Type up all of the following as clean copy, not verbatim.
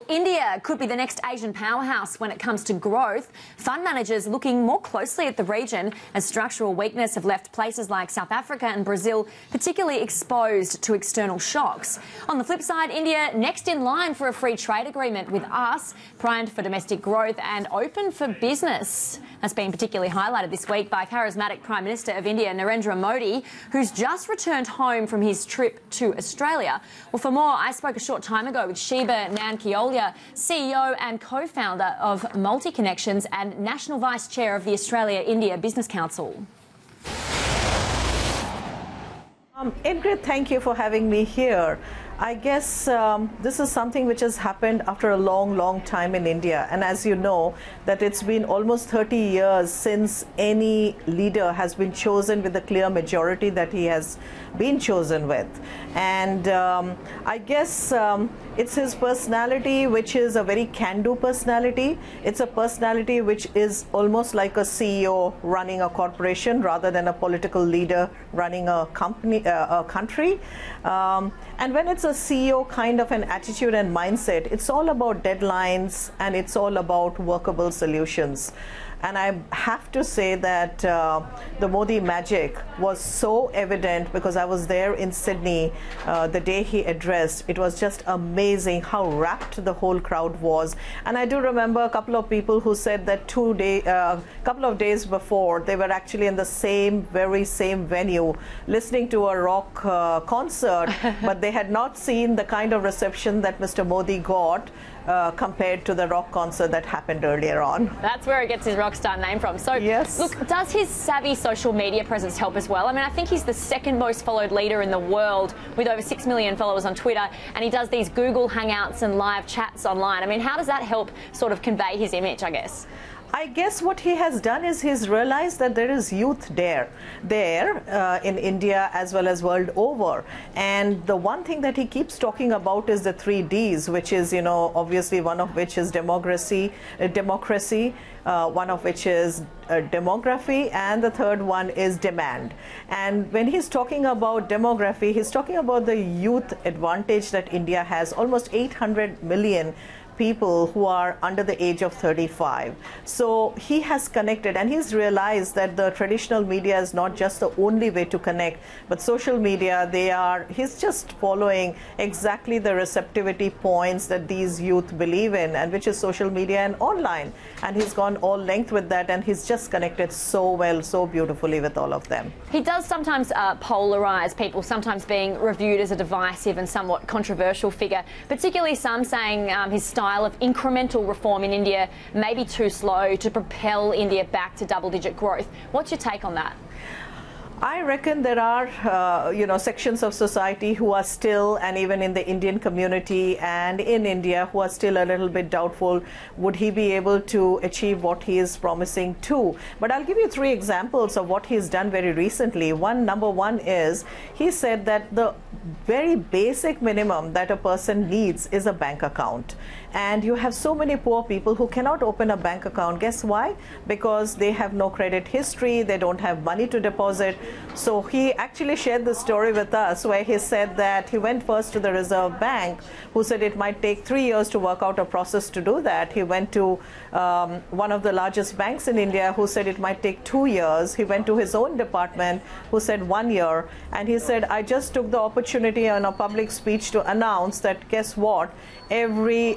India could be the next Asian powerhouse when it comes to growth. Fund managers looking more closely at the region as structural weakness have left places like South Africa and Brazil particularly exposed to external shocks. On the flip side, India next in line for a free trade agreement with us, primed for domestic growth and open for business. That's been particularly highlighted this week by charismatic Prime Minister of India, Narendra Modi, who's just returned home from his trip to Australia. Well, for more, I spoke a short time ago with Sheba Nandkeolyar, CEO and co-founder of Multi Connections and National Vice Chair of the Australia-India Business Council. Ingrid, thank you for having me here. I guess this is something which has happened after a long time in India. And as you know, that it's been almost 30 years since any leader has been chosen with the clear majority that he has been chosen with. And I guess it's his personality, which is a very can-do personality. It's a personality which is almost like a CEO running a corporation rather than a political leader running a company, a country. And when it's a CEO kind of an attitude and mindset, it's all about deadlines and it's all about workable solutions. And I have to say that the Modi magic was so evident because I was there in Sydney the day he addressed. It was just amazing how rapt the whole crowd was. And I do remember a couple of people who said that couple of days before, they were actually in the very same venue listening to a rock concert, but they had not seen the kind of reception that Mr. Modi got compared to the rock concert that happened earlier on. That's where he gets his rock star name from. So, yes. Look, does his savvy social media presence help as well? I mean, I think he's the second most followed leader in the world with over 6 million followers on Twitter, and he does these Google Hangouts and live chats online. I mean, how does that help sort of convey his image, I guess? I guess what he has done is he's realized that there is youth there in India as well as world over. And the one thing that he keeps talking about is the 3 Ds, which is, you know, obviously one of which is democracy, one of which is demography, and the third one is demand. And when he's talking about demography, he's talking about the youth advantage that India has. Almost 800 million people who are under the age of 35. So he has connected and he's realized that the traditional media is not just the only way to connect, but social media, he's just following exactly the receptivity points that these youth believe in, and which is social media and online. And he's gone all length with that, and he's just connected so well, so beautifully with all of them. He does sometimes polarize people, sometimes being reviewed as a divisive and somewhat controversial figure, particularly some saying his style of incremental reform in India may be too slow to propel India back to double-digit growth. What's your take on that? I reckon there are, sections of society who are still, and even in the Indian community and in India, who are still a little bit doubtful, would he be able to achieve what he is promising to? But I'll give you 3 examples of what he's done very recently. Number one is, he said that the very basic minimum that a person needs is a bank account. And you have so many poor people who cannot open a bank account. Guess why? Because they have no credit history, they don't have money to deposit. So he actually shared the story with us where he said that he went first to the Reserve Bank, who said it might take 3 years to work out a process to do that. He went to one of the largest banks in India, who said it might take 2 years. He went to his own department, who said 1 year. And he said, I just took the opportunity on a public speech to announce that, guess what? Every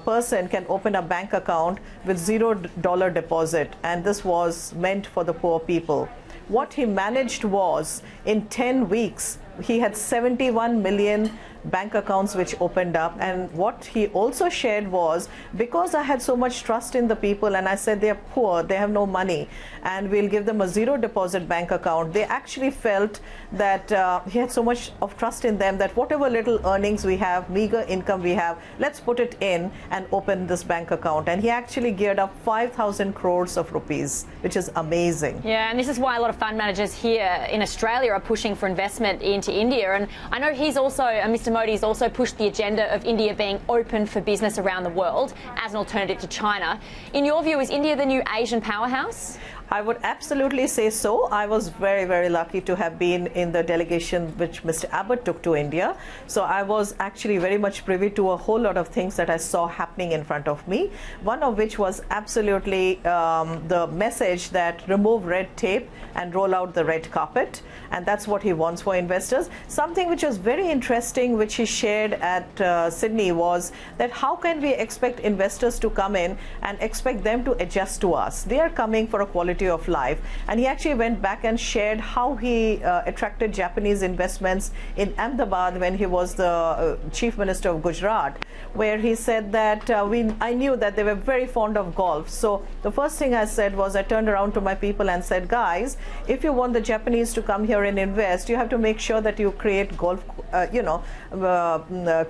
person can open a bank account with $0 deposit, and this was meant for the poor people. What he managed was, in 10 weeks, he had 71 million bank accounts which opened up. And what he also shared was, because I had so much trust in the people and I said they're poor, they have no money, and we'll give them a $0 deposit bank account, they actually felt that he had so much of trust in them that whatever little earnings we have, meager income we have, let's put it in and open this bank account. And he actually geared up 5,000 crores of rupees, which is amazing. Yeah, and this is why a lot of fund managers here in Australia are pushing for investment into India. And I know he's also, Mr. Modi's also pushed the agenda of India being open for business around the world as an alternative to China. In your view, is India the new Asian powerhouse? I would absolutely say so. I was very, very lucky to have been in the delegation which Mr. Abbott took to India. So I was actually very much privy to a whole lot of things that I saw happening in front of me. One of which was absolutely the message that remove red tape and roll out the red carpet. And that's what he wants for investors. Something which was very interesting, which he shared at Sydney, was that how can we expect investors to come in and expect them to adjust to us? They are coming for a quality of life. And he actually went back and shared how he attracted Japanese investments in Ahmedabad when he was the chief minister of Gujarat, where he said that I knew that they were very fond of golf. So the first thing I said was, I turned around to my people and said, guys, if you want the Japanese to come here and invest, you have to make sure that you create golf,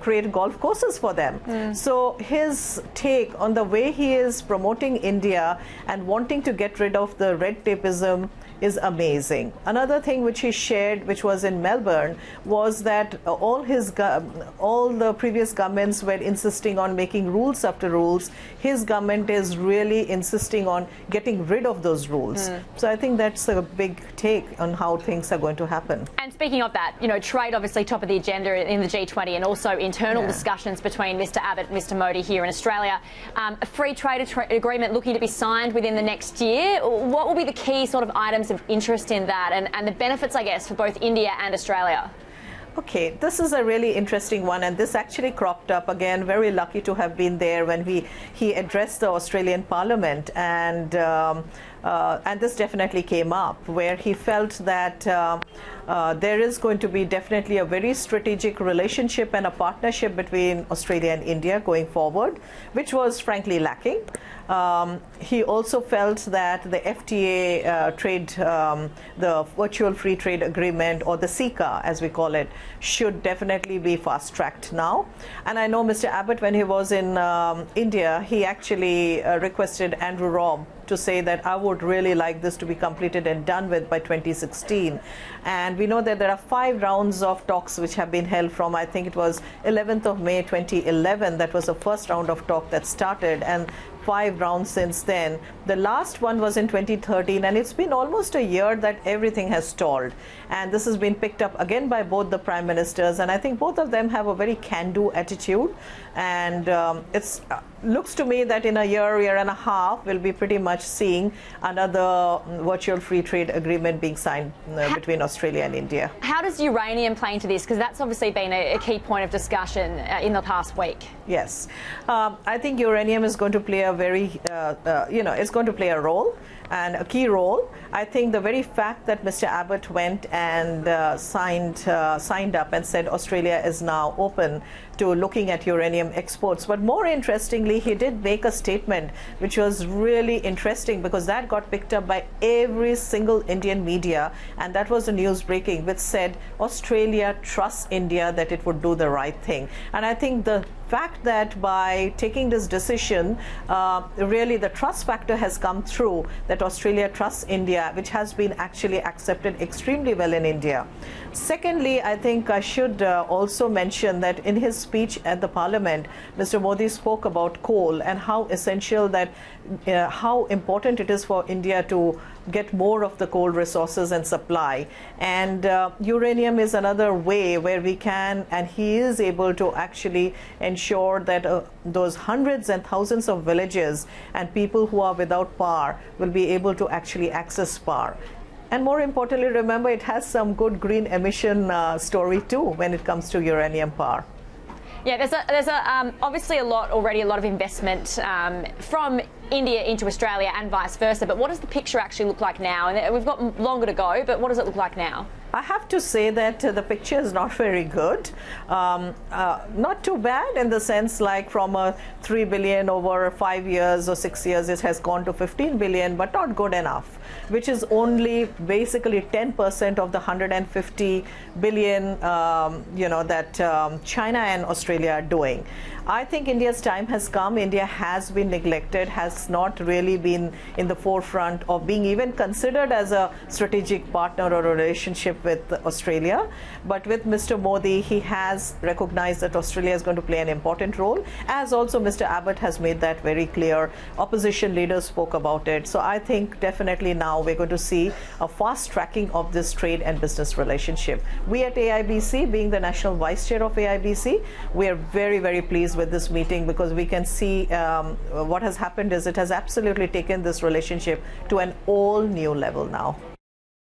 create golf courses for them. So his take on the way he is promoting India and wanting to get rid of the red tapeism is amazing. Another thing which he shared, which was in Melbourne, was that all the previous governments were insisting on making rules after rules. His government is really insisting on getting rid of those rules. So I think that's a big take on how things are going to happen. And speaking of that, trade obviously top of the agenda in the G20, and also internal discussions between Mr. Abbott and Mr. Modi here in Australia. A free trade agreement looking to be signed within the next year. What will be the key sort of items of interest in that, and the benefits, I guess, for both India and Australia? Okay, this is a really interesting one, and this actually cropped up again. Very lucky to have been there when he addressed the Australian Parliament, and this definitely came up, where he felt that there is going to be definitely a very strategic relationship and a partnership between Australia and India going forward, which was frankly lacking. He also felt that the FTA trade, the Virtual Free Trade Agreement, or the CECA as we call it, should definitely be fast-tracked now. And I know Mr. Abbott, when he was in India, he actually requested Andrew Robb to say that I would really like this to be completed and done with by 2016. And we know that there are 5 rounds of talks which have been held from, I think it was 11th of May 2011. That was the first round of talk that started, and 5 rounds since then. The last one was in 2013, and it's been almost a year that everything has stalled. And this has been picked up again by both the prime ministers, and I think both of them have a very can-do attitude. And it looks to me that in a year and a half, we'll be pretty much seeing another virtual free trade agreement being signed between Australia and India. How does uranium play into this? Because that's obviously been a key point of discussion in the past week. Yes, I think uranium is going to play a very, it's going to play a role, and a key role. I think the very fact that Mr. Abbott went and signed up and said Australia is now open to looking at uranium exports. But more interestingly, he did make a statement which was really interesting, because that got picked up by every single Indian media, and that was the news breaking, which said Australia trusts India that it would do the right thing. And I think the fact that by taking this decision, really the trust factor has come through, that Australia trusts India, which has been actually accepted extremely well in India. Secondly, I think I should also mention that in his speech at the Parliament, Mr. Modi spoke about coal and how essential that, how important it is for India to get more of the coal resources and supply. And uranium is another way where we can, and he is able to actually ensure that those hundreds and thousands of villages and people who are without power will be able to actually access power. And more importantly, remember, it has some good green emission story too when it comes to uranium power. Yeah, there's obviously a lot of investment from India into Australia and vice versa. But what does the picture actually look like now? And we've got longer to go, but what does it look like now? I have to say that the picture is not very good. Not too bad in the sense, like from a 3 billion over 5 years or 6 years, it has gone to 15 billion, but not good enough, which is only basically 10% of the 150 billion, that China and Australia are doing. I think India's time has come. India has been neglected, has not really been in the forefront of being even considered as a strategic partner or a relationship with Australia. But with Mr. Modi, he has recognized that Australia is going to play an important role, as also Mr. Abbott has made that very clear. Opposition leaders spoke about it. So I think definitely now we're going to see a fast tracking of this trade and business relationship. We at AIBC, being the national vice chair of AIBC, we are very, very pleased with this meeting, because we can see what has happened is it has absolutely taken this relationship to an all new level now.